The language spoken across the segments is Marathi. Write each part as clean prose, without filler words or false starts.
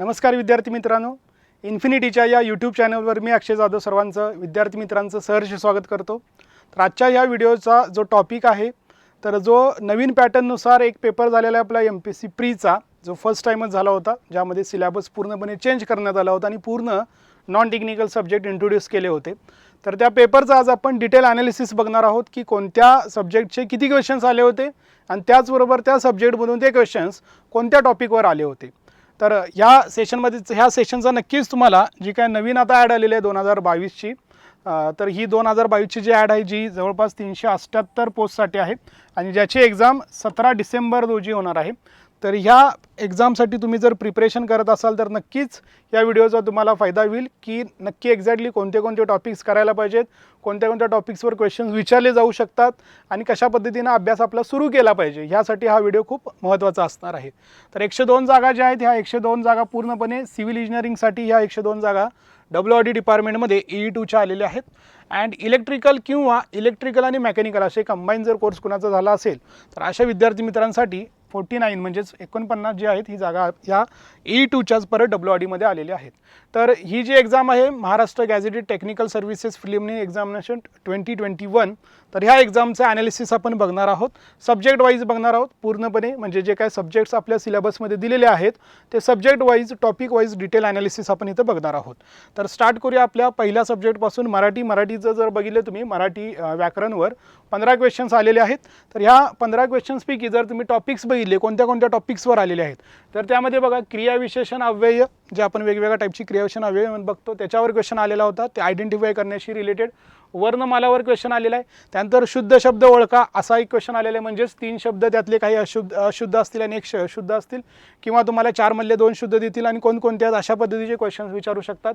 नमस्कार विद्यार्थी मित्रांनो, इन्फिनिटीच्या या यूट्यूब चॅनलवर मी अक्षय जाधव सर्वांचं विद्यार्थी मित्रांचं सहर्ष स्वागत करतो। तर आजच्या या व्हिडिओचा जो टॉपिक आहे, तर जो नवीन पॅटर्ननुसार एक पेपर झालेला आहे आपला MPSC प्रीचा, जो फर्स्ट टाइमच झाला होता, ज्यामध्ये सिलेबस पूर्णपणे चेंज करण्यात आला होता आणि पूर्ण नॉन टेक्निकल सब्जेक्ट इंट्रोड्यूस केले होते। तर त्या पेपरचा आज आपण डिटेल ॲनालिसिस बघणार आहोत की कोणत्या सब्जेक्टचे किती क्वेश्चन्स आले होते आणि त्याचबरोबर त्या सब्जेक्टमधून ते क्वेश्चन्स कोणत्या टॉपिकवर आले होते। तर ह्या सेशनचा नक्कीच तुम्हाला जी काय नवीन आता ॲड आलेली आहे 2022ची, तर ही 2022ची जी ॲड आहे जी जवळपास 378 पोस्टसाठी आहे आणि ज्याची एक्झाम 17 डिसेंबर रोजी होणार आहे। तर ह्या एक्झामसाठी तुम्ही जर प्रिपरेशन करत असाल तर नक्कीच या व्हिडिओचा तुम्हाला फायदा होईल की नक्की एक्झॅक्टली कोणते कोणते टॉपिक्स करायला पाहिजेत, कोणत्या कोणत्या टॉपिक्सवर क्वेश्चन्स विचारले जाऊ शकतात आणि कशा पद्धतीने अभ्यास आपला सुरू केला पाहिजे, ह्यासाठी हा व्हिडिओ खूप महत्त्वाचा असणार आहे। तर 102 जागा ज्या आहेत, ह्या 102 जागा पूर्णपणे सिव्हिल इंजिनिअरिंगसाठी ह्या 102 जागा WRD डिपार्टमेंटमध्ये EE2च्या आलेल्या आहेत। अँड इलेक्ट्रिकल आणि मेकॅनिकल असे कंबाईन जर कोर्स कुणाचा झाला असेल तर अशा विद्यार्थी मित्रांसाठी 49 म्हणजेच 49 जी आहेत ही जागा ह्या EE2च्याच परत WRDमध्ये आलेल्या आहेत। तर ही जी एक्झाम आहे Maharashtra gazetted technical services preliminary examination 2021, तर ह्या एक्झामचं ॲनालिसिस आपण बघणार आहोत, सब्जेक्ट वाईज बघणार आहोत पूर्णपणे, म्हणजे जे काय सब्जेक्ट्स आपल्या सिलेबसमध्ये दिलेले आहेत ते subject wise topic wise detail analysis आपण इथं बघणार आहोत। तर स्टार्ट करूया आपल्या पहिल्या सब्जेक्टपासून। मराठीचं जर बघितलं तुम्ही, मराठी व्याकरणवर 15 क्वेश्चन्स आलेले आहेत। तर ह्या 15 क्वेश्चन्सपैकी जर तुम्ही टॉपिक्स बघितले कोणत्या कोणत्या टॉपिक्सवर आलेले आहेत, तर त्यामध्ये बघा क्रियाविशेषण अव्यय, जे आपण वेगवेगळ्या टाईपची क्रियाविशेषण अव्यय बघतो त्याच्यावर क्वेश्चन आलेला होता, ते आयडेंटिफाय करण्याशी रिलेटेड। वर्णमालावर क्वेश्चन आलेला आहे। त्यानंतर शुद्ध शब्द ओळखा असा एक क्वेश्चन आलेला आहे, म्हणजेच 3 शब्द त्यातले काही अशुद्ध असतील आणि 1 शुद्ध असतील, किंवा तुम्हाला 4 मधले 2 शुद्ध देतील आणि कोणकोणत्या अशा पद्धतीचे क्वेश्चन्स विचारू शकतात।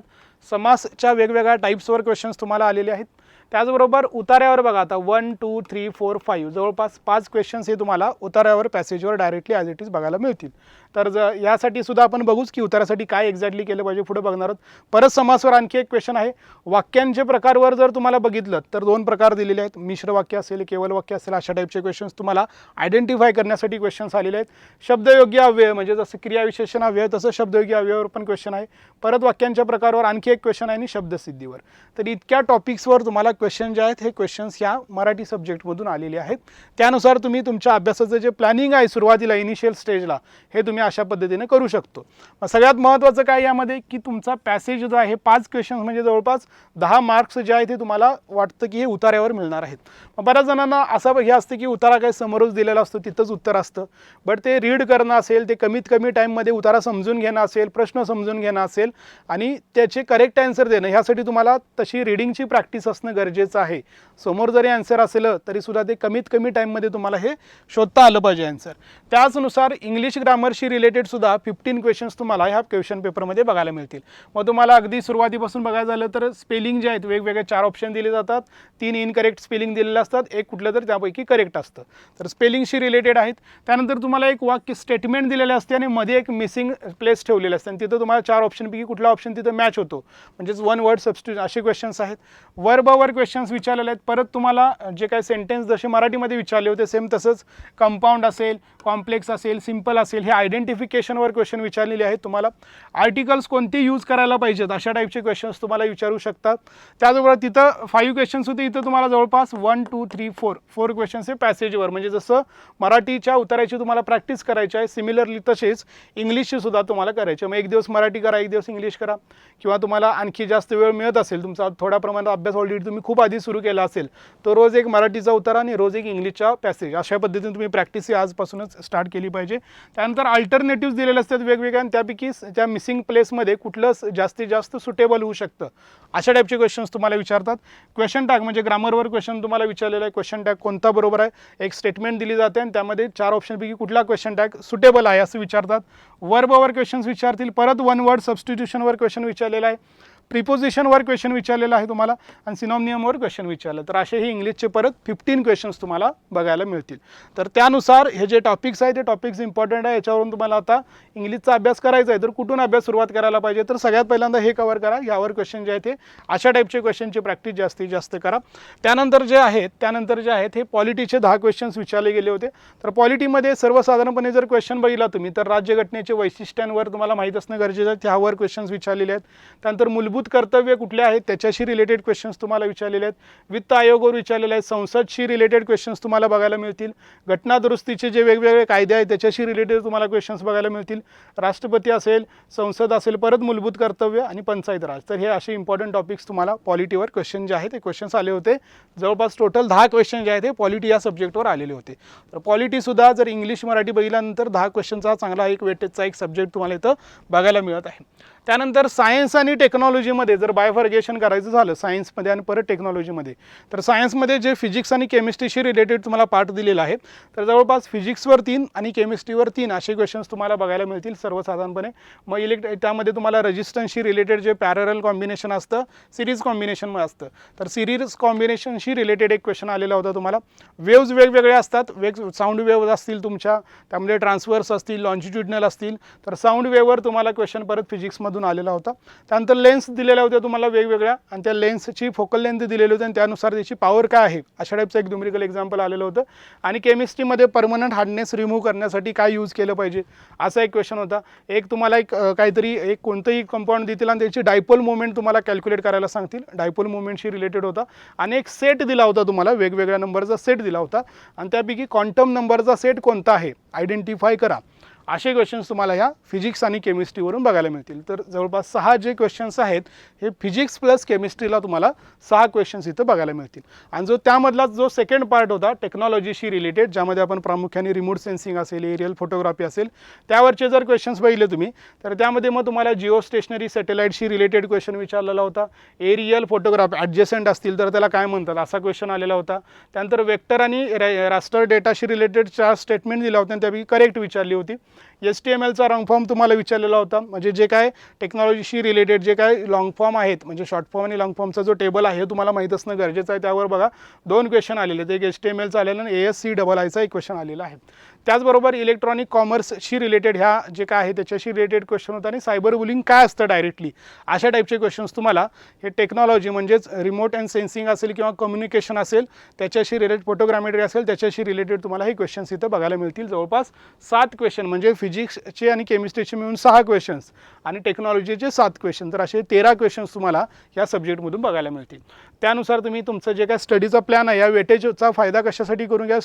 समासच्या वेगवेगळ्या टाईप्सवर क्वेश्चन्स तुम्हाला आलेले आहेत। त्याचबरोबर उतार्यावर बघा, आता 1 2 3 4 5 जवळपास 5 क्वेश्चन्स हे तुम्हाला उतार्यावर पॅसेजवर डायरेक्टली ॲज इट इज बघायला मिळतील। तर यासाठी सुद्धा आपण बघूच की उतार्यासाठी काय एक्झॅक्टली केलं पाहिजे, पुढे बघणार आहोत। परत समासवर आणखी एक क्वेश्चन आहे। वाक्यांचे प्रकारवर जर तुम्हाला बघितलं तर 2 प्रकार दिलेले आहेत, मिश्र वाक्य असेल, केवल वाक्य असेल, अशा टाईपचे क्वेश्चन्स तुम्हाला आयडेंटिफाय करण्यासाठी क्वेश्चन्स आलेले आहेत। शब्दयोग्य अव्यय, म्हणजे जसं क्रियाविशेषण अव्यय तसं शब्दयोग्य अव्ययावर पण क्वेश्चन आहे। परत वाक्यांच्या प्रकारावर आणखी एक क्वेश्चन आहे आणि शब्दसिद्धीवर। तर इतक्या टॉपिक्सवर तुम्हाला क्वेश्चन जे आहेत हे क्वेश्चन्स ह्या मराठी सब्जेक्टमधून आलेले आहेत। त्यानुसार तुम्ही तुमच्या अभ्यासाचं जे प्लॅनिंग आहे सुरुवातीला इनिशियल स्टेजला, हे तुम्ही अशा पद्धतीने करू शकतो। सगळ्यात महत्त्वाचं काय यामध्ये की तुमचा पॅसेज जो आहे 5 क्वेश्चन्स म्हणजे जवळपास 10 मार्क्स जे आहेत ते तुम्हाला वाटतं की हे उतार्यावर मिळणार आहेत। मग बऱ्याच जणांना असं हे असतं की उतारा काय समोरच दिलेला असतो, तिथंच उत्तर असतं, बट ते रीड करणं असेल, ते कमीत कमी टाईममध्ये उतारा समजून घेणं असेल, प्रश्न समजून घेणं असेल आणि त्याचे करेक्ट आन्सर देणं, ह्यासाठी तुम्हाला तशी रीडिंगची प्रॅक्टिस असणं गरजेचं आहे। समोर जरी आन्सर असेल तरी सुद्धा ते कमीत कमी टाईममध्ये तुम्हाला हे शोधता आलं पाहिजे आन्सर। त्याचनुसार इंग्लिश ग्रामरशी रिलेटेड सुद्धा 15 क्वेश्चन्स तुम्हाला ह्या क्वेश्चन पेपरमध्ये बघायला मिळतील। मग तुम्हाला अगदी सुरुवातीपासून बघायचं झालं तर स्पेलिंग जे आहेत वेगवेगळे 4 ऑप्शन दिले जातात, 3 इनकरेक्ट स्पेलिंग दिलेले असतात, एक कुठलं तर त्यापैकी करेक्ट असतं, तर स्पेलिंगशी रिलेटेड आहेत। त्यानंतर तुम्हाला एक वाक्य स्टेटमेंट दिलेले असते आणि मध्ये एक मिसिंग प्लेस ठेवलेले असते आणि तिथं तुम्हाला 4 ऑप्शनपैकी कुठला ऑप्शन तिथं मॅच होतो, म्हणजेच 1 वर्ड सबस्टिट्यूशन असे क्वेश्चन्स आहेत। वर्बवर क्वेश्चन्स विचारलेले आहेत। परत तुम्हाला जे काही सेंटेन्स जसे मराठीमध्ये विचारले होते सेम तसंच कंपाऊंड असेल, कॉम्प्लेक्स असेल, सिंपल असेल, हे आयडेंटिफिकेशनवर क्वेश्चन विचारलेले आहेत तुम्हाला। आर्टिकल्स कोणते यूज करायला पाहिजेत अशा टाईपचे क्वेश्चन्स तुम्हाला विचारू शकतात। त्याचबरोबर तिथं 5 क्वेश्चन्स होते, इथं तुम्हाला जवळपास 1 2 3 4 क्वेश्चन्स हे पॅसेजवर, म्हणजे जसं मराठीच्या उतारायची तुम्हाला प्रॅक्टिस करायची आहे सिमिलरली तसेच इंग्लिशची सुद्धा तुम्हाला करायची आहे। मग एक दिवस मराठी करा, एक दिवस इंग्लिश करा, किंवा तुम्हाला आणखी जास्त वेळ मिळत असेल, तुमचा थोड्या प्रमाणात अभ्यास ऑलरेडी तुम्ही खूप आधी सुरू केला असेल, तर रोज एक मराठीचा उतारा आणि रोज एक इंग्लिशचा पॅसेज, अशा पद्धतीने तुम्ही प्रॅक्टिस आजपासूनच स्टार्ट केली पाहिजे। त्यानंतर अल्टरनेटिव्ह दिलेले असतात वेगवेगळ्या, आणि त्यापैकी त्या मिसिंग प्लेसमध्ये कुठलं जास्तीत जास्त सुटेबल होऊ शकतं अशा टाईपचे क्वेश्चन्स तुम्हाला विचारतात। क्वेश्चन टॅग म्हणजे ग्रामरवर क्वेश्चन तुम्हाला विचारलेला आहे, क्वेश्चन टॅग कोणता बरोबर आहे, एक स्टेटमेंट दिली जाते आणि त्यामध्ये 4 ऑप्शनपैकी कुठला क्वेश्चन टॅग सुटेबल आहे असं विचारतात। वर्बवर क्वेश्चन्स विचारतील। परत 1 वर्ड सबस्टिट्यूशनवर क्वेश्चन विचारलेला आहे। प्रिपोजिशनवर क्वेश्चन विचारलेला आहे तुम्हाला आणि सिनॉनिमवर क्वेश्चन विचारलं. तर असे हे इंग्लिशचे परत 15 क्वेश्चन्स तुम्हाला बघायला मिळतील. तर त्यानुसार हे जे टॉपिक्स आहे ते टॉपिक्स इम्पॉर्टंट आहे. याच्यावरून तुम्हाला आता इंग्लिशचा अभ्यास करायचा आहे तर कुठून अभ्यास सुरुवात करायला पाहिजे, तर सगळ्यात पहिल्यांदा हे कव्हर करा. यावर क्वेश्चन जे आहे ते अशा टाईपचे क्वेश्चनची प्रॅक्टिस जास्तीत जास्त करा. त्यानंतर जे आहेत हे पॉलिटीचे 10 क्वेश्चन्स विचारले गेले होते. तर पॉलिटीमध्ये सर्वसाधारणपणे जर क्वेश्चन बघितला तुम्ही तर राज्यघटनेचे वैशिष्ट्यांवर तुम्हाला माहीत असणं गरजेचं आहे, त्यावर क्वेश्चन्स विचारलेले आहेत. त्यानंतर मूलभूत कर्तव्य कुठले आहेत त्याच्याशी रिलेटेड क्वेश्चन्स तुम्हाला विचारलेले आहेत. वित्त आयोगावर विचारलेले आहेत. संसदशी रिलेटेड क्वेश्चन्स तुम्हाला बघायला मिळतील. घटना दुरुस्तीचे जे वेगवेगळे कायदे आहेत त्याच्याशी रिलेटेड तुम्हाला क्वेश्चन्स बघायला मिळतील. राष्ट्रपती असेल, संसद असेल, परत मूलभूत कर्तव्य आणि पंचायत राज. तर हे असे इम्पॉर्टंट टॉपिक्स तुम्हाला पॉलिटीवर क्वेश्चन जे आहेत ते क्वेश्चन्स आले होते. जवळपास टोटल 10 क्वेश्चन जे आहेत ते पॉलिटी या सब्जेक्टवर आलेले होते. तर पॉलिटीसुद्धा जर इंग्लिश मराठी बघितल्यानंतर 10 क्वेश्चनचा चांगला एक वेटेजचा एक सब्जेक्ट तुम्हाला इथं बघायला मिळत आहे. त्यानंतर सायन्स आणि टेक्नॉलॉजीमध्ये जर बायफर्गेशन करायचं झालं सायन्समध्ये आणि परत टेक्नॉलॉजीमध्ये, तर सायन्समध्ये जे फिजिक्स आणि केमिस्ट्रीशी रिलेटेड तुम्हाला पार्ट दिलेला आहे तर जवळपास फिजिक्सवर 3 आणि केमिस्ट्रीवर 3 असे क्वेश्चन्स तुम्हाला बघायला मिळतील सर्वसाधारणपणे. मग त्यामध्ये तुम्हाला रेजिस्टन्सशी रिलेटेड जे पॅरल कॉम्बिनेशन असतं, सिरीज कॉम्बिनेशन असतं, तर सिरीज कॉम्बिनेशनशी रिलेटेड एक क्वेश्चन आलेला होता तुम्हाला. वेव्ज वेगवेगळे असतात, साऊंड वेव्ज असतील तुमच्या, त्यामध्ये ट्रान्सवर्स असतील, लॉन्जिट्युडनल असतील, तर साऊंड वेव्हवर तुम्हाला क्वेश्चन परत फिजिक्समधून आलेला होता. त्यानंतर लेन्स दिलेल्या होत्या तुम्हाला वेगवेगळ्या आणि त्या लेन्सची फोकल लेंथ दिलेली होती आणि त्यानुसार त्याची पॉवर काय आहे अशा टाईपचं एक न्यूमेरिकल एक्झाम्पल आलेलं होतं. आणि केमिस्ट्रीमध्ये परमनंट हार्डनेस रिमूव्ह करण्यासाठी काय यूज केलं पाहिजे असा एक क्वेश्चन होता. एक तुम्हाला काहीतरी कोणतंही कंपाऊंड देतील आणि त्याची डायपोल मुवमेंट तुम्हाला कॅल्क्युलेट करायला सांगतील, डायपोल मुवमेंटशी रिलेटेड होता. आणि एक सेट दिला होता तुम्हाला, वेगवेगळ्या नंबरचा सेट दिला होता आणि त्यापैकी क्वांटम नंबरचा सेट कोणता आहे आयडेंटिफाय करा. असे क्वेश्चन्स तुम्हाला ह्या फिजिक्स आणि केमिस्ट्रीवरून बघायला मिळतील. तर जवळपास 6 जे क्वेश्चन्स आहेत हे फिजिक्स प्लस केमिस्ट्रीला तुम्हाला 6 क्वेश्चन्स इथं बघायला मिळतील. आणि त्यामधला जो सेकंड पार्ट होता टेक्नॉलॉजीशी रिलेटेड, ज्यामध्ये आपण प्रामुख्याने रिमोट सेन्सिंग असेल, एरियल फोटोग्राफी असेल, त्यावरचे जर क्वेश्चन्स बघितले तुम्ही तर त्यामध्ये मग तुम्हाला जिओ स्टेशनरी सॅटेलाईटशी रिलेटेड क्वेश्चन विचारलेला होता. एरियल फोटोग्राफी ॲडजस्टंट असतील तर त्याला काय म्हणतात असा क्वेश्चन आलेला होता. त्यानंतर वेक्टर आणि रास्टर डेटाशी रिलेटेड 4 स्टेटमेंट दिल्या होत्या आणि त्यापैकी करेक्ट विचारली होती. HTMLचा रॉंग फॉर्म तुम्हाला विचारलेला होता. म्हणजे जे काय टेक्नॉलॉजीशी रिलेटेड जे काय लॉंग फॉर्म आहेत, म्हणजे शॉर्ट फॉर्म आणि लॉंग फॉर्मचा जो टेबल आहे तुम्हाला माहीत असणं गरजेचं आहे. त्यावर बघा 2 क्वेश्चन आलेले आहेत, एक HTMLचा आलेला आणि ASCIIचा एक क्वेश्चन आलेला आहे. त्याचबरोबर इलेक्ट्रॉनिक कॉमर्सशी रिलेटेड ह्या जे काय आहे त्याच्याशी रिलेटेड क्वेश्चन होता. आणि सायबर बुलिंग काय असतं डायरेक्टली अशा टाईपचे क्वेश्चन्स तुम्हाला हे टेक्नॉलॉजी म्हणजेच रिमोट अँड सेन्सिंग असेल किंवा कम्युनिकेशन असेल त्याच्याशी रिलेटेड, फोटोग्रामेट्री असेल त्याच्याशी रिलेटेड तुम्हाला हे क्वेश्चन्स इथं बघायला मिळतील. जवळपास 7 क्वेश्चन, म्हणजे फिजिक्सचे आणि केमिस्ट्रीचे मिळून 6 क्वेश्चन्स आणि टेक्नॉलॉजीचे 7 क्वेश्चन, तर असे 13 क्वेश्चन्स तुम्हाला या सब्जेक्टमधून बघायला मिळतील. त्यानुसार तुम्ही तुमचं जे काय स्टडीचा प्लॅन आहे या वेटेजचा फायदा कशासाठी करून घ्या.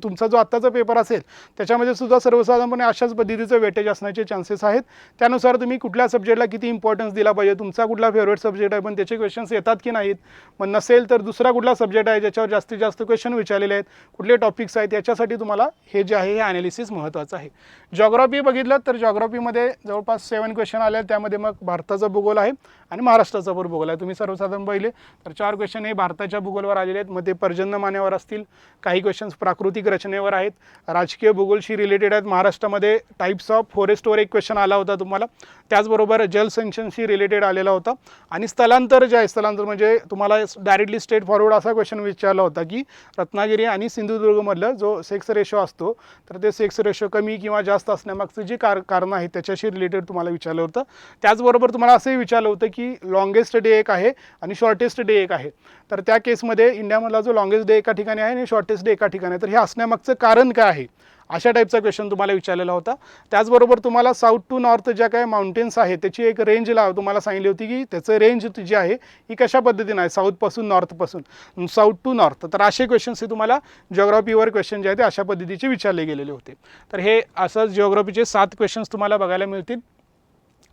तुमचा जो आत्ताचा पेपर असेल त्याच्यामध्ये सुद्धा सर्वसाधारणपणे अशाच पद्धतीचं वेटेज असण्याचे चान्सेस आहेत. त्यानुसार तुम्ही कुठल्या सब्जेक्टला किती इम्पॉर्टन्स दिला पाहिजे, तुमचा कुठला फेवरेट सब्जेक्ट आहे पण त्याचे क्वेश्चन्स येतात की नाहीत, मग नसेल तर दुसरा कुठला सब्जेक्ट आहे ज्याच्यावर जास्तीत जास्त क्वेश्चन विचारलेले आहेत, कुठले टॉपिक्स आहेत, याच्यासाठी तुम्हाला हे जे आहे हे ॲनालिसिस महत्त्वाचं आहे. जॉग्राफी बघितलं तर जॉग्राफीमध्ये जवळपास 7 क्वेश्चन आले आहेत. त्यामध्ये मग भारताचा भूगोल आहे आणि महाराष्ट्राचा पण भूगोल आहे. तुम्ही सर्वसाधारण पाहिले तर 4 क्वेश्चन हे भारताच्या भूगोलवर आलेले आहेत. मग ते पर्जन्यमानावर असतील, काही क्वेश्चन्स प्राकृतिक रचनेवर आहेत, राजकीय भूगोलशी रिलेटेड आहेत. महाराष्ट्रामध्ये टाईप्स ऑफ फॉरेस्टवर एक क्वेश्चन आला होता तुम्हाला. त्याचबरोबर जलसिंचनशी रिलेटेड आलेला होता. आणि स्थलांतर जे आहे, स्थलांतर म्हणजे तुम्हाला डायरेक्टली स्ट्रेट फॉरवर्ड असा क्वेश्चन विचारला होता की रत्नागिरी आणि सिंधुदुर्गमधलं जो सेक्स रेशो असतो तर ते सेक्स रेशो कमी किंवा जास्त असण्यामागचं जे कारणं आहेत त्याच्याशी रिलेटेड तुम्हाला विचारलं होतं. त्याचबरोबर तुम्हाला असंही विचारलं होतं की लॉंगेस्ट डे एक आहे आणि शॉर्टेस्ट डे एक आहे. तर त्या केसमध्ये इंडियामधला जो लॉंगेस्ट डे एका ठिकाणी आहे आणि शॉर्टेस्ट डे एका ठिकाणी आहे, तर हे असण्यामागचं कारण काय आहे अशा टाईपचा क्वेश्चन तुम्हाला विचारलेला होता. त्याचबरोबर तुम्हाला साऊथ टू नॉर्थ ज्या काही माउंटेन्स आहेत त्याची एक रेंज तुम्हाला सांगितली होती की त्याचं रेंज जी आहे ही कशा पद्धतीने आहे, साऊथपासून नॉर्थपासून, साऊथ टू नॉर्थ. तर असे क्वेश्चन्स हे तुम्हाला जिओग्राफीवर क्वेश्चन जे आहे ते अशा पद्धतीचे विचारले गेलेले होते. तर हे असं जिओग्राफीचे 7 क्वेश्चन्स तुम्हाला बघायला मिळतील.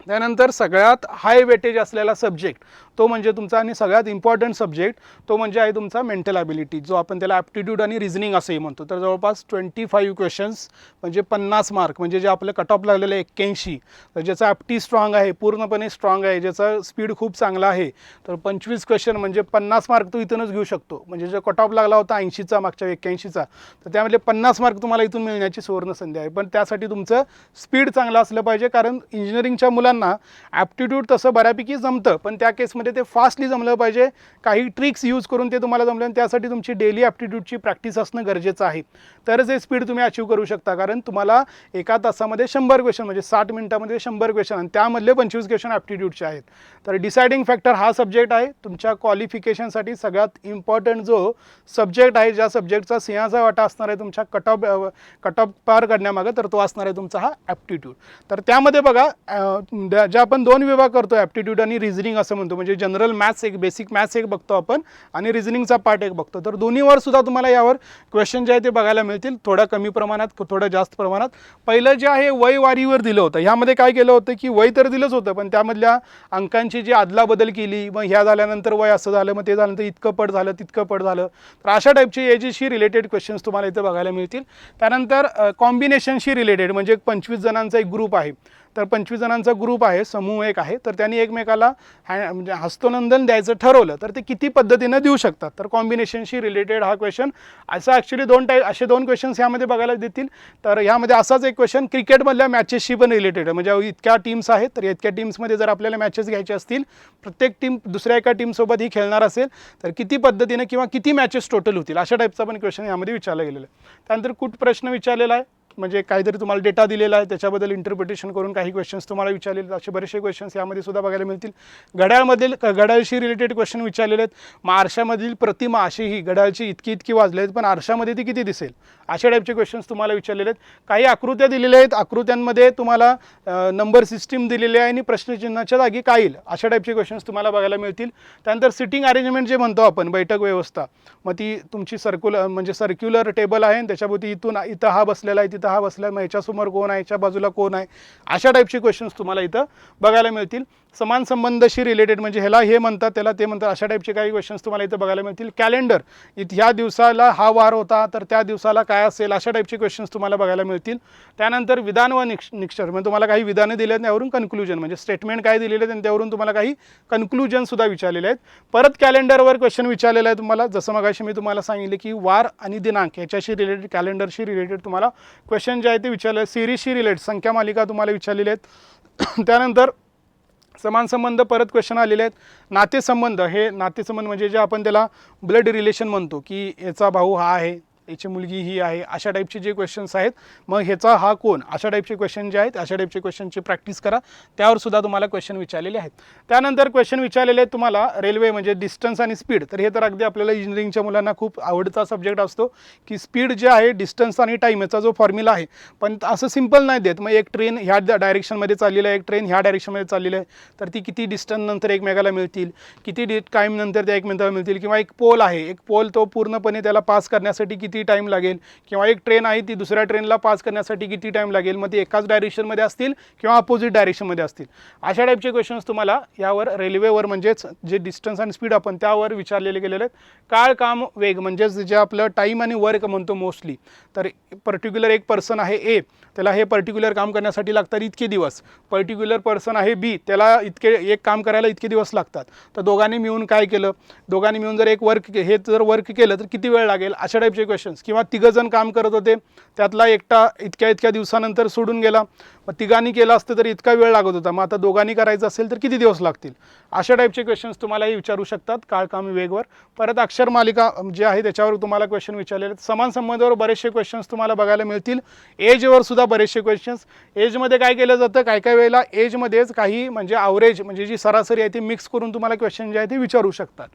त्यानंतर सगळ्यात हाय वेटेज असलेला सब्जेक्ट तो म्हणजे तुमचा आणि सगळ्यात इम्पॉर्टंट सब्जेक्ट तो म्हणजे आहे तुमचा मेंटल ॲबिलिटी, जो आपण त्याला ॲप्टिट्यूड आणि रिझनिंग असंही म्हणतो. तर जवळपास 25 क्वेश्चन्स म्हणजे 50 मार्क, म्हणजे जे आपलं कट ऑफ लागलेलं आहे 81, तर ज्याचा ॲप्टी स्ट्रॉंग आहे, पूर्णपणे स्ट्रॉंग आहे, ज्याचा स्पीड खूप चांगला आहे, तर 25 क्वेश्चन म्हणजे 50 मार्क तो इथूनच घेऊ शकतो. म्हणजे जो कट ऑफ लागला होता 80चा मागच्या 81चा, तर त्यामधले 50 मार्क तुम्हाला इथून मिळण्याची सुवर्ण संधी आहे. पण त्यासाठी तुमचं स्पीड चांगलं असलं पाहिजे, कारण इंजिनिअरिंगच्या मुलांना मुलांना ॲप्टिट्यूड तसं बऱ्यापैकी जमतं, पण त्या केसमध्ये ते फास्टली जमलं पाहिजे, काही ट्रिक्स यूज करून ते तुम्हाला जमलं, आणि त्यासाठी तुमची डेली ॲप्टिट्यूडची प्रॅक्टिस असणं गरजेचं आहे. तरच हे स्पीड तुम्ही अचीव करू शकता. कारण तुम्हाला एका तासामध्ये 100 क्वेश्चन म्हणजे 60 मिनिटामध्ये 100 क्वेश्चन, आणि त्यामधले 25 क्वेश्चन ॲप्टिट्यूडचे आहेत. तर डिसायडिंग फॅक्टर हा सब्जेक्ट आहे. तुमच्या क्वालिफिकेशनसाठी सगळ्यात इम्पॉर्टंट जो सब्जेक्ट आहे, ज्या सब्जेक्टचा सिंहाचा वाटा असणार आहे तुमच्या कट ऑफ पार करण्यामागं, तर तो असणार आहे तुमचा हा ॲप्टिट्यूड. तर त्यामध्ये बघा, ज्या आपण 2 विभाग करतो, ॲप्टिट्यूड आणि रिझनिंग असं म्हणतो, म्हणजे जनरल मॅथ्स एक, बेसिक मॅथ्स एक बघतो आपण, आणि रिझनिंगचा पार्ट एक बघतो. तर दोन्हीवर सुद्धा तुम्हाला यावर क्वेश्चन जे आहे ते बघायला मिळतील, थोडं कमी प्रमाणात, थोडं जास्त प्रमाणात. पहिलं जे आहे वय वारीवर दिलं होतं. ह्यामध्ये काय केलं होतं की वय तर दिलंच होतं, पण त्यामधल्या अंकांची जी अदलाबदल केली, मग ह्या झाल्यानंतर वय असं झालं, मग ते झाल्यानंतर इतकं पट झालं, तितकं पट झालं. तर अशा टाईपचे एजशी रिलेटेड क्वेश्चन्स तुम्हाला इथं बघायला मिळतील. त्यानंतर कॉम्बिनेशनशी रिलेटेड, म्हणजे 25 जणांचा एक ग्रुप आहे, तर 25 जणांचा ग्रुप आहे, समूह एक आहे, तर त्यांनी एकमेकाला म्हणजे हस्तनंदन द्यायचं ठरवलं, तर ते किती पद्धतीनं देऊ शकतात. तर कॉम्बिनेशनशी रिलेटेड हा क्वेश्चन असा ॲक्च्युली असे दोन क्वेश्चन्स ह्यामध्ये बघायला देतील. तर ह्यामध्ये असाच एक क्वेश्चन क्रिकेटमधल्या मॅचेसशी पण रिलेटेड आहे, म्हणजे इतक्या टीम्स आहेत, तर इतक्या टीम्समध्ये जर आपल्याला मॅचेस घ्यायचे असतील, प्रत्येक टीम दुसऱ्या एका टीमसोबत ही खेळणार असेल, तर किती पद्धतीने किंवा किती मॅचेस टोटल होतील, अशा टाईपचा पण क्वेश्चन यामध्ये विचारला गेलेला आहे. त्यानंतर कुठ प्रश्न विचारलेला आहे, म्हणजे काहीतरी तुम्हाला डेटा दिलेला आहे, त्याच्याबद्दल इंटरप्रिटेशन करून काही क्वेश्चन्स तुम्हाला विचारलेले, असे बरेचसे क्वेश्चन्स यामध्ये सुद्धा बघायला मिळतील. घड्याळशी रिलेटेड क्वेश्चन विचारलेले आहेत. मग आरशामधील प्रतिमा अशी ही घड्याळची इतकी वाजले आहेत, पण आरशामध्ये ती किती दिसेल, अशा टाईपचे क्वेश्चन्स तुम्हाला विचारलेले आहेत. काही आकृत्या दिलेल्या आहेत, आकृत्यांमध्ये तुम्हाला नंबर सिस्टीम दिलेली आहे आणि प्रश्नचिन्हाच्या जागी काय येईल, अशा टाईपचे क्वेश्चन्स तुम्हाला बघायला मिळतील. त्यानंतर सिटिंग अरेंजमेंट जे म्हणतो आपण, बैठक व्यवस्था, मग ती तुमची सर्क्युलर टेबल आहे, त्याच्याभोवती इथं हा बसलेला आहे, तिथं हा बसला, मग याच्यासमोर कोण आहे, याच्या बाजूला कोण आहे, अशा टाईपचे क्वेश्चन्स तुम्हाला इथं बघायला मिळतील. समान संबंधशी रिलेटेड, म्हणजे ह्याला हे म्हणतात त्याला ते म्हणतात, अशा टाईपचे काही क्वेश्चन्स तुम्हाला इथं बघायला मिळतील. कॅलेंडर, ह्या दिवसाला हा वार होता, तर त्या दिवसाला काय असेल, अशा टाईपचे क्वेश्चन्स तुम्हाला बघायला मिळतील. त्यानंतर विधान व निक्षर, म्हणजे तुम्हाला काही विधानं दिले आहेत, त्यावरून कन्क्लुजन, म्हणजे स्टेटमेंट काय दिलेले आहेत आणि त्यावरून तुम्हाला काही कन्क्लुजन सुद्धा विचारलेले आहेत. परत कॅलेंडरवर क्वेश्चन विचारलेला आहे तुम्हाला, जसं मगाशी मी तुम्हाला सांगितले की वार आणि दिनांक याच्याशी रिलेटेड, कॅलेंडरशी रिलेटेड तुम्हाला क्वेश्चन जे आहे ते विचारले. सिरीजशी रिलेटेड संख्या मालिका तुम्हाला विचारलेले आहेत. त्यानंतर समान संबंध परत क्वेश्चन आलेले आहेत. नातेसंबंध, हे नातेसंबंध म्हणजे जे आपण त्याला ब्लड रिलेशन म्हणतो, की याचा भाऊ हा आहे, याची मुलगी ही आहे, अशा टाईपचे जे क्वेश्चन्स आहेत, मग ह्याचा हा कोण, अशा टाईपचे क्वेश्चन जे आहेत, अशा टाईपचे क्वेश्चनची प्रॅक्टिस करा, त्यावर सुद्धा तुम्हाला क्वेश्चन विचारलेले आहेत. त्यानंतर क्वेश्चन विचारलेले आहेत तुम्हाला रेल्वे, म्हणजे डिस्टन्स आणि स्पीड. तर हे तर अगदी आपल्याला इंजिनिअरिंगच्या मुलांना खूप आवडता सब्जेक्ट असतो, की स्पीड जे आहे, डिस्टन्स आणि टाईम याचा जो फॉर्म्युला आहे, पण असं सिम्पल नाही देत. मग एक ट्रेन ह्या डायरेक्शनमध्ये चाललेली आहे, एक ट्रेन ह्या डायरेक्शनमध्ये चाललेली आहे, तर ती किती डिस्टन्स नंतर एकमेकाला मिळतील, किती टाईम नंतर त्या एकमेकाला मिळतील. किंवा एक पोल आहे, एक पोल तो पूर्णपणे त्याला पास करण्यासाठी किती टाईम लागेल, किंवा एक ट्रेन आहे ती दुसऱ्या ट्रेनला पास करण्यासाठी किती टाईम लागेल, मग ती एकाच डायरेक्शनमध्ये असतील किंवा अपोजिट डायरेक्शनमध्ये असतील, अशा टाईपचे क्वेश्चन्स तुम्हाला यावर रेल्वेवर, म्हणजेच जे डिस्टन्स आणि स्पीड आपण त्यावर विचारलेले गेलेले आहेत. काळ, काम, वेग, म्हणजेच जे आपलं टाईम आणि वर्क म्हणतो मोस्टली, तर पर्टिक्युलर एक पर्सन आहे ए, त्याला हे पर्टिक्युलर काम करण्यासाठी लागतात इतके दिवस. पर्टिक्युलर पर्सन आहे बी, त्याला एक काम करायला इतके दिवस लागतात. तर दोघांनी मिळून काय केलं, दोघांनी मिळून जर एक वर्क केलं तर किती वेळ लागेल, अशा टाईपचे क्वेश्चन्स. किंवा तिघंजण काम करत होते, त्यातला एकटा इतक्या दिवसानंतर सोडून गेला, मग तिघांनी केलं असतं तर इतका वेळ लागत होता, मग आता दोघांनी करायचं असेल तर किती दिवस लागतील, अशा टाईपचे क्वेश्चन्स तुम्हालाही विचारू शकतात काळ, काम, वेगवर. परत अक्षर मालिका जे आहे त्याच्यावर तुम्हाला क्वेश्चन विचारलेले आहेत. समान संबंधावर बरेचसे क्वेश्चन्स तुम्हाला बघायला मिळतील. एजवर सुद्धा बरेचसे क्वेश्चन्स. एजमध्ये काय केलं जातं, काय वेळेला एजमध्येच काही म्हणजे ॲव्हरेज, म्हणजे जी सरासरी आहे ती मिक्स करून तुम्हाला क्वेश्चन जे आहे ते विचारू शकतात.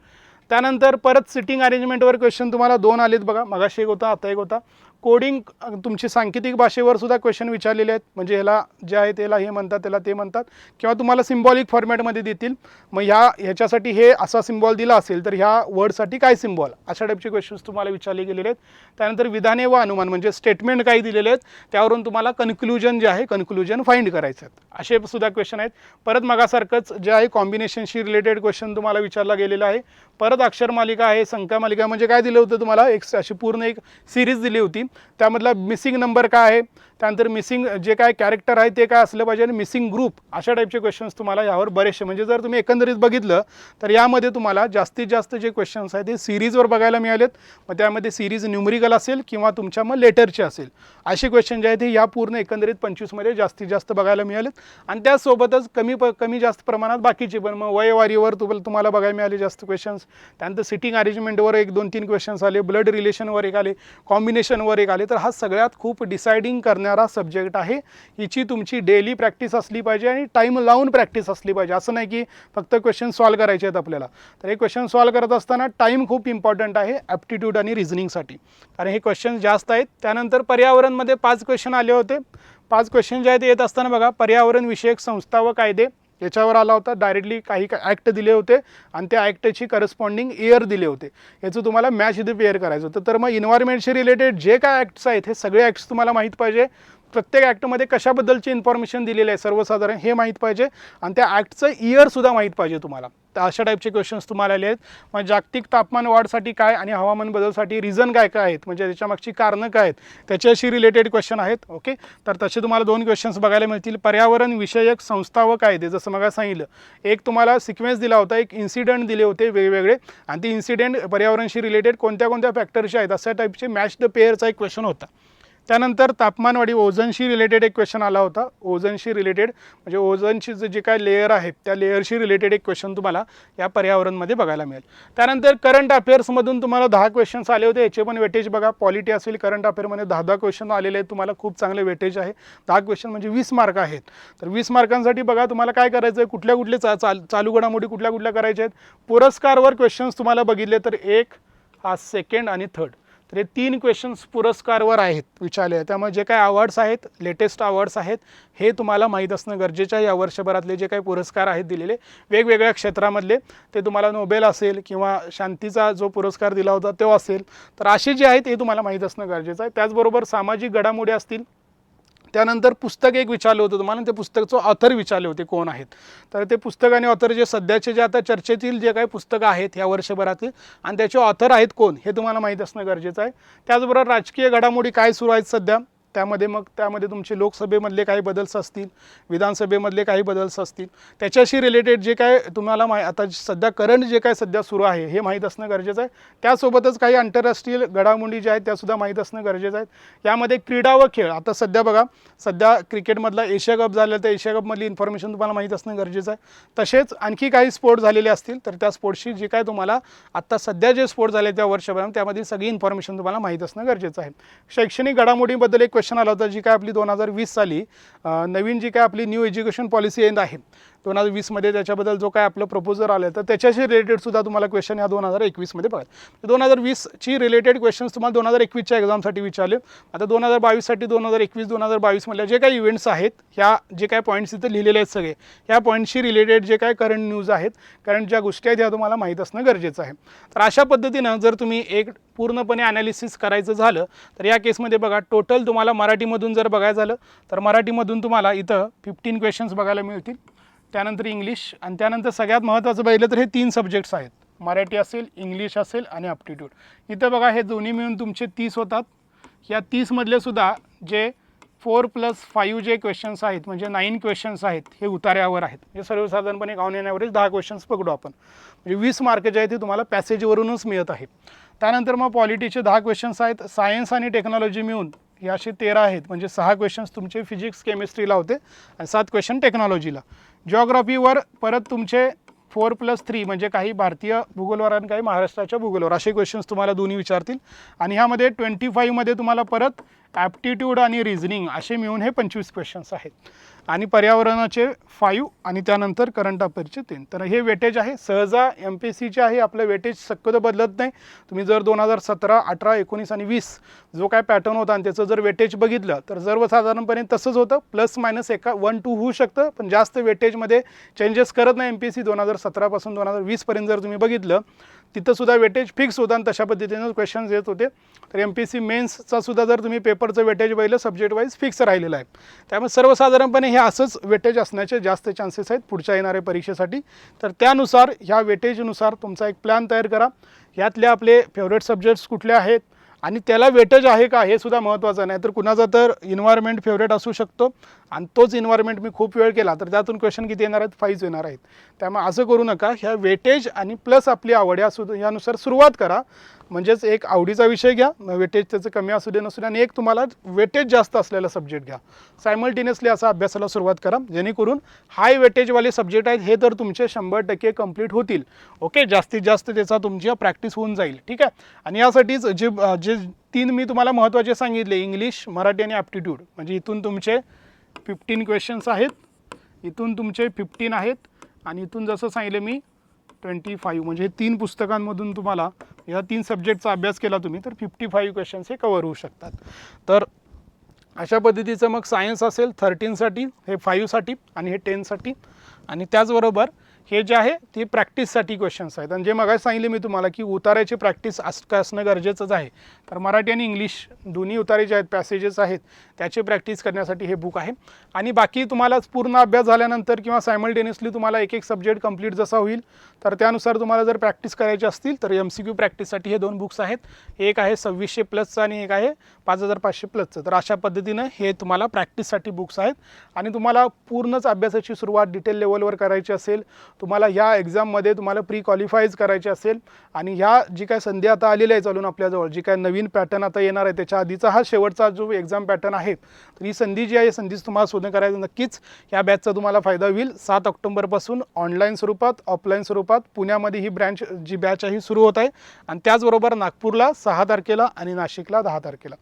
त्यानंतर परत सिटिंग अरेंजमेंटवर क्वेश्चन तुम्हाला 2 आलेत बघा, मगाशी एक होता, आता एक होता. कोडिंग, तुमची सांकेतिक भाषेवर सुद्धा क्वेश्चन विचारलेले आहेत, म्हणजे ह्याला जे आहे त्याला हे म्हणतात, त्याला ते म्हणतात, किंवा तुम्हाला सिम्बॉलिक फॉर्मॅटमध्ये देतील. मग ह्याच्यासाठी हे असा सिम्बॉल दिला असेल तर ह्या वर्डसाठी काय सिम्बॉल, अशा टाईपचे क्वेश्चन्स तुम्हाला विचारले गेलेले आहेत. त्यानंतर विधाने व अनुमान, म्हणजे स्टेटमेंट काही दिलेले आहेत, त्यावरून तुम्हाला कन्क्लुजन जे आहे, कन्क्लुजन फाइंड करायचं आहेत, असे सुद्धा क्वेश्चन आहेत. परत मगासारखंच जे आहे कॉम्बिनेशनशी रिलेटेड क्वेश्चन तुम्हाला विचारला गेलेला आहे. परत अक्षर मालिका आहे, संख्या मालिका, म्हणजे काय दिलं होतं तुम्हाला, एक अशी पूर्ण एक सिरीज दिली होती, त्यामधला मिसिंग नंबर काय आहे, त्यानंतर मिसिंग जे काय कॅरेक्टर आहे ते काय असलं पाहिजे आणि मिसिंग ग्रुप, अशा टाईपचे क्वेश्चन्स तुम्हाला यावर बरेचसे, म्हणजे जर तुम्ही एकंदरीत बघितलं तर यामध्ये तुम्हाला जास्तीत जास्त जे क्वेश्चन्स आहेत ते सिरीजवर बघायला मिळालेत. मग त्यामध्ये सिरीज न्यूमरिकल असेल किंवा तुमच्या मग लेटरचे असेल, असे क्वेश्चन जे आहेत ते या पूर्ण एकंदरीत 25मध्ये जास्तीत जास्त बघायला मिळालेत. आणि त्यासोबतच कमी जास्त प्रमाणात बाकीचे पण मग वयवारीवर तुम्हाला बघायला मिळाले जास्त क्वेश्चन्स. त्यानंतर सिटिंग अरेंजमेंटवर 1-2-3 क्वेश्चन्स आले, ब्लड रिलेशनवर एक आले, कॉम्बिनेशनवर एक आले. तर हा सगळ्यात खूप डिसाइडिंग करणारा सब्जेक्ट आहे. हिची तुमची डेली प्रॅक्टिस असली पाहिजे आणि टाईम लावून प्रॅक्टिस असली पाहिजे. असं नाही की फक्त क्वेश्चन सॉल्व करायचे आहेत आपल्याला. तर हे क्वेश्चन सॉल्व करत असताना टाईम खूप इम्पॉर्टंट आहे ॲप्टिट्यूड आणि रिझनिंगसाठी, कारण हे क्वेश्चन जास्त आहेत. त्यानंतर पर्यावरणमध्ये 5 क्वेश्चन आले होते. 5 क्वेश्चन जे आहेत येत असताना बघा, पर्यावरण विषयक संस्था व कायदे याच्यावर आला होता. डायरेक्टली काही ॲक्ट दिले होते आणि त्या ॲक्टची करस्पॉन्डिंग इयर दिले होते. याचं तुम्हाला मॅच द पेअर करायचं होतं. तर मग इन्व्हायरमेंटशी रिलेटेड जे काय ॲक्ट्स आहेत हे सगळे ॲक्ट्स तुम्हाला माहीत पाहिजे. प्रत्येक ॲक्टमध्ये कशाबद्दलची इन्फॉर्मेशन दिलेली आहे सर्वसाधारण हे माहीत पाहिजे आणि त्या ॲक्टचं इयरसुद्धा माहीत पाहिजे तुम्हाला. तर अशा टाईपचे क्वेश्चन्स तुम्हाला आले आहेत. मग जागतिक तापमान वाढसाठी काय आणि हवामान बदलसाठी रिझन काय काय आहेत, म्हणजे त्याच्यामागची कारणं काय आहेत, त्याच्याशी रिलेटेड क्वेश्चन आहेत. ओके, तर तसे तुम्हाला 2 क्वेश्चन्स बघायला मिळतील. पर्यावरण विषयक संस्था व कायदे, जसं मग सांगितलं, एक तुम्हाला सिक्वेन्स दिला होता, एक इन्सिडेंट दिले होते वेगवेगळे आणि ते इन्सिडेंट पर्यावरणशी रिलेटेड कोणत्या कोणत्या फॅक्टरचे आहेत अशा टाईपचे मॅच द पेअरचा एक क्वेश्चन होता. त्यानंतर तापमानवाढी ओझनशी रिलेटेड एक क्वेश्चन आला होता. ओझनशी रिलेटेड म्हणजे ओझनची जे काय लेअर आहे त्या लेअरशी रिलेटेड एक क्वेश्चन तुम्हाला या पर्यावरणमध्ये बघायला मिळेल. त्यानंतर करंट अफेअर्समधून तुम्हाला 10 क्वेश्चन्स आले होते. याचे पण वेटेज बघा, पॉलिटी असेल करंट अफेअरमध्ये 10 क्वेश्चन आलेले आहेत. तुम्हाला खूप चांगले वेटेज आहे. 10 क्वेश्चन म्हणजे 20 मार्क आहेत. तर 20 मार्कांसाठी बघा तुम्हाला काय करायचं आहे, कुठले चालू घडामोडी कुठल्या करायच्या आहेत. पुरस्कारवर क्वेश्चन्स तुम्हाला बघितले तर एक हा सेकंड आणि थर्ड, तर हे 3 क्वेश्चन्स पुरस्कारवर आहेत विचारले. त्यामुळे जे काही अवॉर्ड्स आहेत, लेटेस्ट अवॉर्ड्स आहेत, हे तुम्हाला माहीत असणं गरजेचं आहे. या वर्षभरातले जे काही पुरस्कार आहेत दिलेले वेगवेगळ्या क्षेत्रामधले, ते तुम्हाला नोबेल असेल किंवा शांतीचा जो पुरस्कार दिला होता तो असेल, तर असे जे आहेत हे तुम्हाला माहीत असणं गरजेचं आहे. त्याचबरोबर सामाजिक घडामोडी असतील. त्यानंतर पुस्तक एक विचारलं होतं तुम्हाला, ते पुस्तकाचं ऑथर विचारले होते कोण आहेत. तर ते पुस्तक आणि ऑथर जे सध्याचे जे आता चर्चेतील जे काही पुस्तकं आहेत या वर्षभरातील आणि त्याचे ऑथर आहेत कोण हे तुम्हाला माहीत असणं गरजेचं आहे. त्याचबरोबर राजकीय घडामोडी काय सुरू आहेत सध्या, त्यामध्ये तुमचे लोकसभेमधले काही बदल्स असतील, विधानसभेमधले काही बदल्स असतील, त्याच्याशी रिलेटेड जे काय तुम्हाला आता सध्या करंट जे काय सध्या सुरू आहे हे माहीत असणं गरजेचं आहे. त्यासोबतच काही आंतरराष्ट्रीय घडामोडी ज्या आहेत त्यासुद्धा माहीत असणं गरजेचं आहे. यामध्ये क्रीडा व खेळ, आता सध्या क्रिकेटमधला एशिया कप झालेला, तर एशिया कपमधली इन्फॉर्मेशन तुम्हाला माहीत असणं गरजेचं आहे. तसेच आणखी काही स्पोर्ट झालेले असतील तर त्या स्पोर्ट्सची जी काय तुम्हाला आत्ता सध्या जे स्पोर्ट झाले त्या वर्षभरात त्यामधील सगळी इन्फॉर्मेशन तुम्हाला माहीत असणं गरजेचं आहे. शैक्षणिक घडामोडीबद्दल एक क्वेश्चन आला होता, जी काय आपली 2020 साली नवीन जी काय आपली न्यू एज्युकेशन पॉलिसी येत आहे 2020मध्ये, त्याच्याबद्दल जो काय आपलं प्रपोजल आलं तर त्याच्याशी रिलेटेड सुद्धा तुम्हाला क्वेश्चन या 2021मध्ये बघाल. 2020ची रिलेटेड क्वेश्चन्स तुम्हाला 2021च्या एक्झामसाठी विचारले. आता 2022साठी 2021-2022 मधल्या जे काही इव्हेंट्स आहेत, ह्या जे काही पॉईंट्स इथं लिहिलेले आहेत सगळे, ह्या पॉईंटशी रिलेटेड जे काय करंट न्यूज आहेत, करंट ज्या गोष्टी आहेत ह्या तुम्हाला माहीत असणं गरजेचं आहे. तर अशा पद्धतीनं जर तुम्ही एक पूर्णपणे ॲनालिसिस करायचं झालं तर या केसमध्ये बघा, टोटल तुम्हाला मराठीमधून जर बघायचं झालं तर मराठीमधून तुम्हाला इथं 15 क्वेश्चन्स बघायला मिळतील. त्यानंतर इंग्लिश आणि त्यानंतर सगळ्यात महत्त्वाचं पाहिलं तर हे 3 सब्जेक्ट्स आहेत, मराठी असेल, इंग्लिश असेल आणि ॲप्टिट्यूड. इथं बघा हे दोन्ही मिळून तुमचे 30 होतात. या 30मधले सुद्धा जे 4+5 जे क्वेश्चन्स आहेत म्हणजे 9 क्वेश्चन्स आहेत हे उतार्यावर आहेत. हे सर्वसाधारणपणे ऑन एन ॲव्हरेज 10 क्वेश्चन्स पकडू आपण, म्हणजे 20 मार्क जे आहेत ते तुम्हाला पॅसेजवरूनच मिळत आहे. त्यानंतर मग पॉलिटीचे 10 क्वेश्चन्स आहेत. सायन्स आणि टेक्नॉलॉजी मिळून हे असे 13 आहेत, म्हणजे 6 क्वेश्चन्स तुमचे फिजिक्स केमिस्ट्रीला होते आणि 7 क्वेश्चन टेक्नॉलॉजीला. जिओग्राफीवर परत तुमचे 4+3 म्हणजे काही भारतीय भूगोलवर आणि काही महाराष्ट्राच्या भूगोलवर असे क्वेश्चन्स तुम्हाला दोन्ही विचारतील. आणि ह्यामध्ये 25मध्ये तुम्हाला परत ॲप्टिट्यूड आणि रिझनिंग असे मिळून हे 25 क्वेश्चन्स आहेत. आणि पर्यावरणाचे 5 आणि त्यानंतर करंट अफेअरचे 3. तर हे वेटेज आहे. सहजा MPSCचे आहे, आपलं वेटेज शक्यतो बदलत नाही. तुम्ही जर 2017, 18, 19 आणि 20 जो काय पॅटर्न होता आणि त्याचं जर वेटेज बघितलं तर सर्वसाधारणपणे तसंच होतं. प्लस मायनस 1-2 होऊ शकतं, पण जास्त वेटेजमध्ये चेंजेस करत नाही MPSC. 2017 पासून 2020पर्यंत जर तुम्ही बघितलं तिथंसुद्धा वेटेज फिक्स होतं आणि तशा पद्धतीनं क्वेश्चन्स येत होते. तर MPSC मेन्सचा सुद्धा जर तुम्ही पेपरचं वेटेज पाहिलं सब्जेक्ट वाईज फिक्स राहिलेलं आहे. त्यामुळे सर्वसाधारणपणे हे असंच वेटेज असण्याचे जास्त चान्सेस आहेत पुढच्या येणाऱ्या परीक्षेसाठी. तर त्यानुसार ह्या वेटेजनुसार तुमचा एक प्लॅन तयार करा. यातले आपले फेवरेट सब्जेक्ट्स कुठले आहेत आणि त्याला वेटेज आहे का हे सुद्धा महत्त्वाचं नाही. तर कुणाचा तर इन्व्हायरमेंट फेवरेट असू शकतो आणि तोच इन्व्हायरमेंट मी खूप वेळ केला तर त्यातून क्वेश्चन किती येणार आहेत, 5 येणार आहेत. त्यामुळे असं करू नका. ह्या वेटेज आणि प्लस आपली आवड यानुसार सुरुवात करा. म्हणजेच एक आवडीचा विषय घ्या, वेटेज त्याचं कमी असू दे नसू दे, आणि एक तुम्हाला वेटेज जास्त असलेला सब्जेक्ट घ्या. सायमल्टेनियसली असा अभ्यासाला सुरुवात करा जेणेकरून हाय वेटेजवाले सब्जेक्ट आहेत हे तर तुमचे 100% कंप्लीट होतील. ओके, जास्तीत जास्त त्याचा तुमची प्रॅक्टिस होऊन जाईल. ठीक आहे. आणि यासाठीच जे 3 मी तुम्हाला महत्त्वाचे सांगितले, इंग्लिश, मराठी आणि ॲप्टिट्यूड, म्हणजे इथून तुमचे 15 क्वेश्चन्स आहेत, इथून तुमचे 15 आहेत आणि इथून जसं सांगितलं मी 25, म्हणजे हे 3 पुस्तकांमधून तुम्हाला या 3 सब्जेक्टचा अभ्यास केला तुम्ही तर 55 क्वेश्चन्स हे कवर होऊ शकतात. तर अशा पद्धतीचं मग सायन्स असेल 13साठी, हे 5साठी आणि हे 10साठी, आणि त्याचबरोबर हे जे आहे ते प्रॅक्टिससाठी क्वेश्चन्स आहेत. आणि जे मगाशी सांगितले मी तुम्हाला की उताराची प्रॅक्टिस असणं गरजेचंच आहे. तर मराठी आणि इंग्लिश दोन्ही उतारे जे आहेत, पॅसेजेस आहेत, त्याची प्रॅक्टिस करण्यासाठी हे बुक आहे. आणि बाकी तुम्हाला पूर्ण अभ्यास झाल्यानंतर किंवा सायमल्टेनियसली तुम्हाला एक एक सब्जेक्ट कंप्लीट जसा होईल तर त्यानुसार तुम्हाला जर प्रॅक्टिस करायची असतील तर MCQ प्रॅक्टिससाठी हे 2 बुक्स आहेत. एक आहे 2600 प्लसचं आणि एक आहे 5500 प्लसचं. तर अशा पद्धतीनं हे तुम्हाला प्रॅक्टिससाठी बुक्स आहेत. आणि तुम्हाला पूर्णच अभ्यासाची सुरुवात डिटेल लेवलवर करायची असेल, तुम्हाला ह्या एक्झाममध्ये तुम्हाला प्री क्वालिफाईज करायचे असेल आणि ह्या जी काय संधी आता आलेली आहे चालून आपल्याजवळ, जी काय नवीन पॅटर्न आता येणार आहे त्याच्या आधीचा हा शेवटचा जो एक्झाम पॅटर्न आहे, तर ही संधी जी आहे संधीच तुम्हाला शोधून करायचं. नक्कीच या बॅचचा तुम्हाला फायदा होईल. 7 ऑक्टोबरपासून ऑनलाईन स्वरूपात, ऑफलाईन स्वरूपात पुण्यामध्ये ही जी बॅच आहे सुरू होत आहे आणि त्याचबरोबर नागपूरला 6 तारखेला आणि नाशिकला 10 तारखेला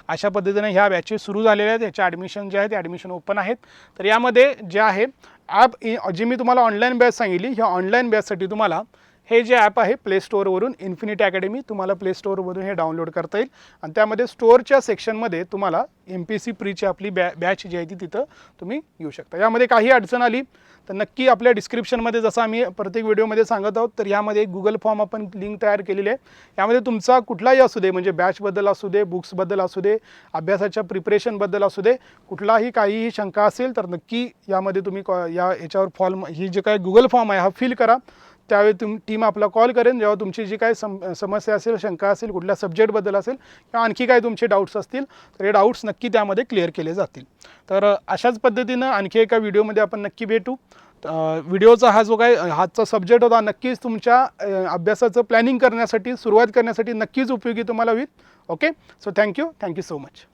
अशा पद्धतीने ह्या बॅचेस सुरू झालेल्या आहेत. याच्या ॲडमिशन जे आहे ते ॲडमिशन ओपन आहेत. तर यामध्ये जे आहे ॲप जी मी तुम्हाला ऑनलाईन बॅच सांगितली, ह्या ऑनलाईन बॅचसाठी तुम्हाला हे जे ॲप आहे प्ले स्टोअरवरून इन्फिनिटी अकॅडमी तुम्हाला प्ले स्टोअरमधून हे डाउनलोड करता येईल. आणि त्यामध्ये स्टोअरच्या सेक्शनमध्ये तुम्हाला MPSC प्रीची आपली बॅच जी आहे ती तिथं तुम्ही येऊ शकता. यामध्ये काही अडचण आली तर नक्की आपल्या डिस्क्रिप्शनमध्ये जसं आम्ही प्रत्येक व्हिडिओमध्ये सांगत आहोत तर यामध्ये एक गुगल फॉर्म आपण लिंक तयार केलेली आहे. यामध्ये तुमचा कुठलाही असू दे, म्हणजे बॅचबद्दल असू दे, बुक्सबद्दल असू दे, अभ्यासाच्या प्रिपरेशनबद्दल असू दे, कुठलाही काहीही शंका असेल तर नक्की यामध्ये तुम्ही याच्यावर फॉर्म ही जे काय गुगल फॉर्म आहे हा फिल करा. त्यावेळी टीम आपला कॉल करेन जेव्हा तुमची जी काही समस्या असेल, शंका असेल, कुठल्या सब्जेक्टबद्दल असेल किंवा आणखी काही तुमचे डाऊट्स असतील तर हे डाऊट्स नक्की त्यामध्ये क्लिअर केले जातील. तर अशाच पद्धतीनं आणखी एका व्हिडिओमध्ये आपण नक्की भेटू. व्हिडिओचा हा जो काय हाचा सब्जेक्ट होता नक्कीच तुमच्या अभ्यासाचं प्लॅनिंग करण्यासाठी, सुरुवात करण्यासाठी नक्कीच उपयोगी तुम्हाला होईल. Okay, so thank you so much.